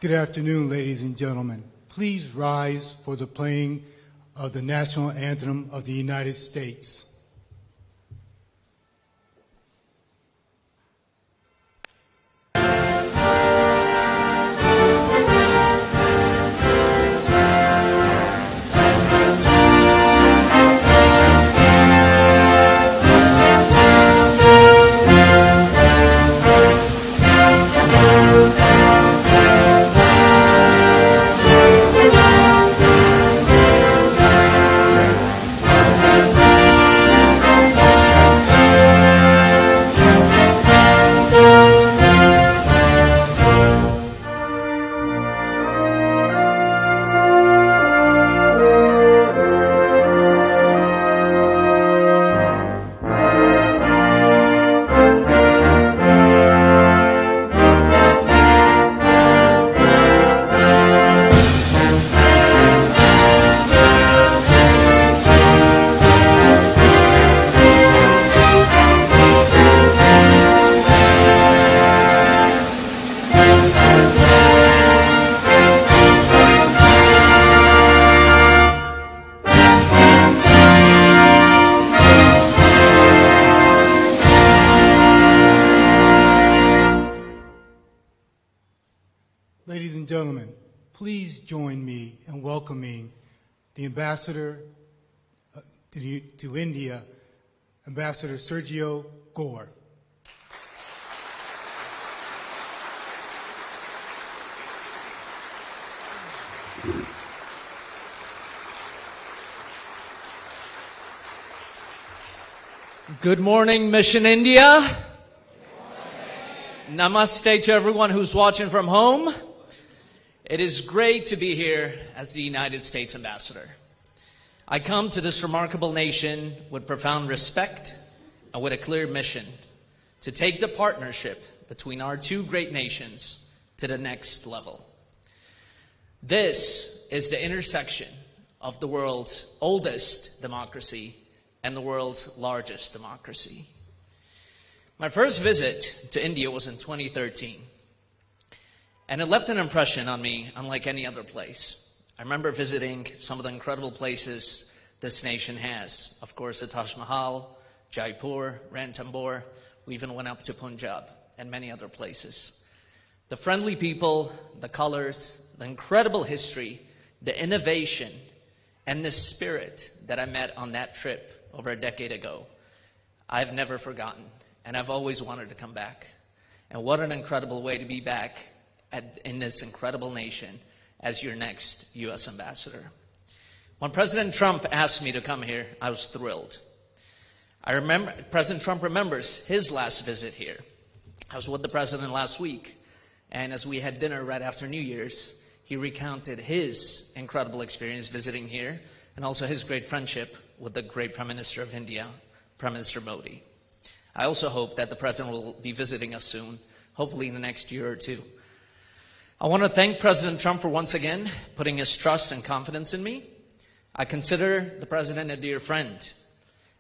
Good afternoon, ladies and gentlemen. Please rise for the playing of the national anthem of the United States. Ladies and gentlemen, please join me in welcoming the Ambassador to India, Ambassador Sergio Gor. Good morning, Mission India. Namaste to everyone who's watching from home. It is great to be here as the United States Ambassador. I come to this remarkable nation with profound respect and with a clear mission to take the partnership between our two great nations to the next level. This is the intersection of the world's oldest democracy and the world's largest democracy. My first visit to India was in 2013. And it left an impression on me unlike any other place. I remember visiting some of the incredible places this nation has. Of course, the Taj Mahal, Jaipur, Ranthambore. We even went up to Punjab and many other places. The friendly people, the colors, the incredible history, the innovation, and the spirit that I met on that trip over a decade ago, I've never forgotten. And I've always wanted to come back. And what an incredible way to be back in this incredible nation as your next U.S. ambassador. When President Trump asked me to come here, I was thrilled. I remember President Trump remembers his last visit here. I was with the president last week, and as we had dinner right after New Year's, he recounted his incredible experience visiting here and also his great friendship with the great Prime Minister of India, Prime Minister Modi. I also hope that the president will be visiting us soon, hopefully in the next year or two. I want to thank President Trump for once again putting his trust and confidence in me. I consider the president a dear friend.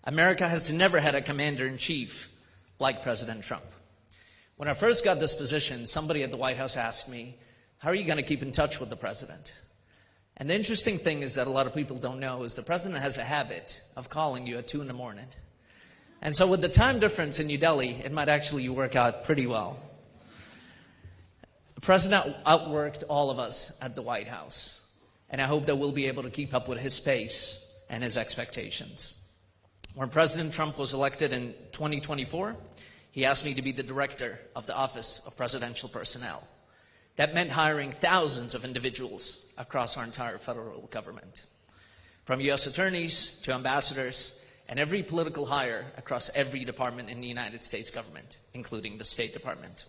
America has never had a commander-in-chief like President Trump. When I first got this position, somebody at the White House asked me, how are you going to keep in touch with the president? And the interesting thing is that a lot of people don't know is the president has a habit of calling you at 2 a.m. And so with the time difference in New Delhi, it might actually work out pretty well. The president outworked all of us at the White House, and I hope that we'll be able to keep up with his pace and his expectations. When President Trump was elected in 2024, he asked me to be the director of the Office of Presidential Personnel. That meant hiring thousands of individuals across our entire federal government, from U.S. attorneys to ambassadors, and every political hire across every department in the United States government, including the State Department.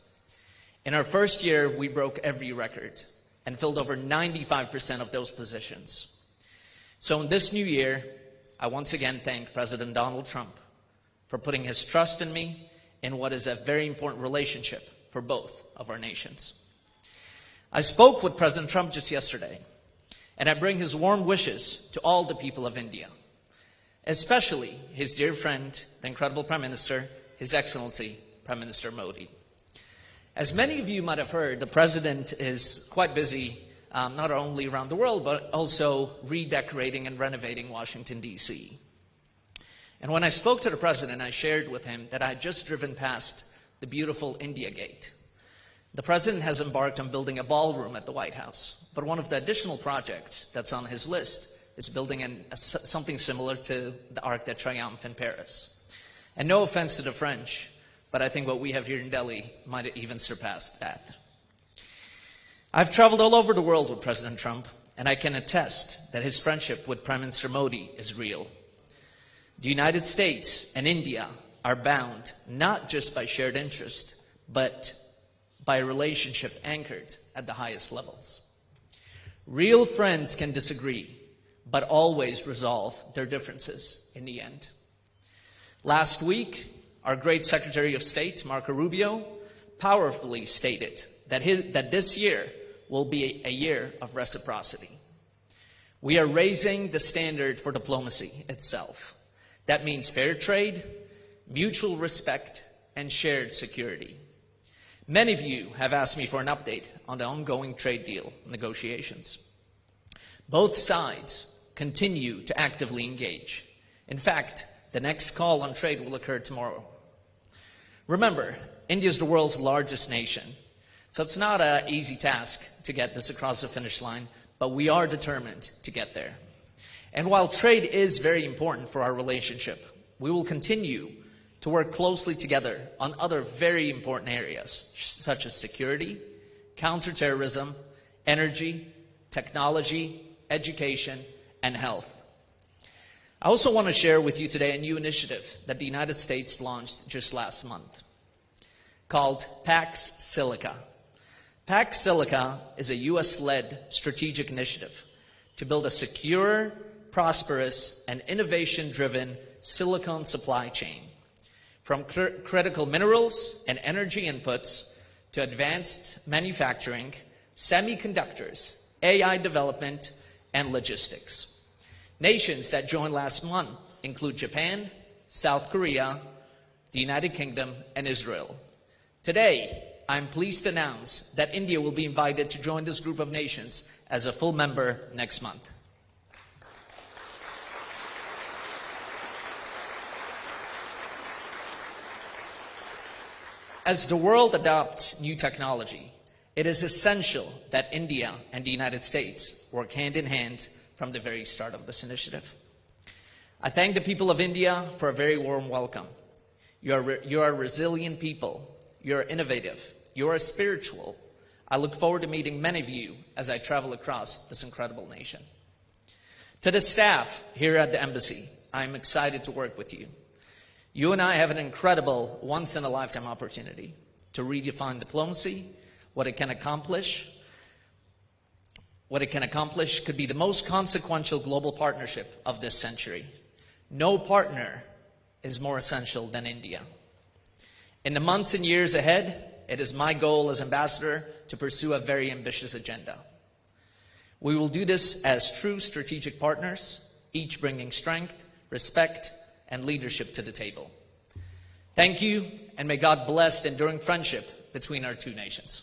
In our first year, we broke every record and filled over 95% of those positions. So in this new year, I once again thank President Donald Trump for putting his trust in me in what is a very important relationship for both of our nations. I spoke with President Trump just yesterday, and I bring his warm wishes to all the people of India, especially his dear friend, the incredible Prime Minister, His Excellency, Prime Minister Modi. As many of you might have heard, the president is quite busy, not only around the world, but also redecorating and renovating Washington, D.C. And when I spoke to the president, I shared with him that I had just driven past the beautiful India Gate. The president has embarked on building a ballroom at the White House, but one of the additional projects that's on his list is building something similar to the Arc de Triomphe in Paris. And no offense to the French, but I think what we have here in Delhi might have even surpassed that. I've traveled all over the world with President Trump, and I can attest that his friendship with Prime Minister Modi is real. The United States and India are bound not just by shared interest, but by a relationship anchored at the highest levels. Real friends can disagree, but always resolve their differences in the end. Last week, our great Secretary of State, Marco Rubio, powerfully stated that this year will be a year of reciprocity. We are raising the standard for diplomacy itself. That means fair trade, mutual respect, and shared security. Many of you have asked me for an update on the ongoing trade deal negotiations. Both sides continue to actively engage. In fact, the next call on trade will occur tomorrow. Remember, India is the world's largest nation, so it's not an easy task to get this across the finish line, but we are determined to get there. And while trade is very important for our relationship, we will continue to work closely together on other very important areas, such as security, counterterrorism, energy, technology, education, and health. I also want to share with you today a new initiative that the United States launched just last month called Pax Silica. Pax Silica is a US-led strategic initiative to build a secure, prosperous, and innovation-driven silicon supply chain, from critical minerals and energy inputs to advanced manufacturing, semiconductors, AI development, and logistics. Nations that joined last month include Japan, South Korea, the United Kingdom, and Israel. Today, I'm pleased to announce that India will be invited to join this group of nations as a full member next month. As the world adopts new technology, it is essential that India and the United States work hand in hand from the very start of this initiative. I thank the people of India for a very warm welcome. You are resilient people. You are innovative. You are spiritual. I look forward to meeting many of you as I travel across this incredible nation. To the staff here at the embassy, I'm excited to work with you. You and I have an incredible once-in-a-lifetime opportunity to redefine diplomacy, what it can accomplish. What it can accomplish could be the most consequential global partnership of this century. No partner is more essential than India. In the months and years ahead, it is my goal as ambassador to pursue a very ambitious agenda. We will do this as true strategic partners, each bringing strength, respect, and leadership to the table. Thank you, and may God bless the enduring friendship between our two nations.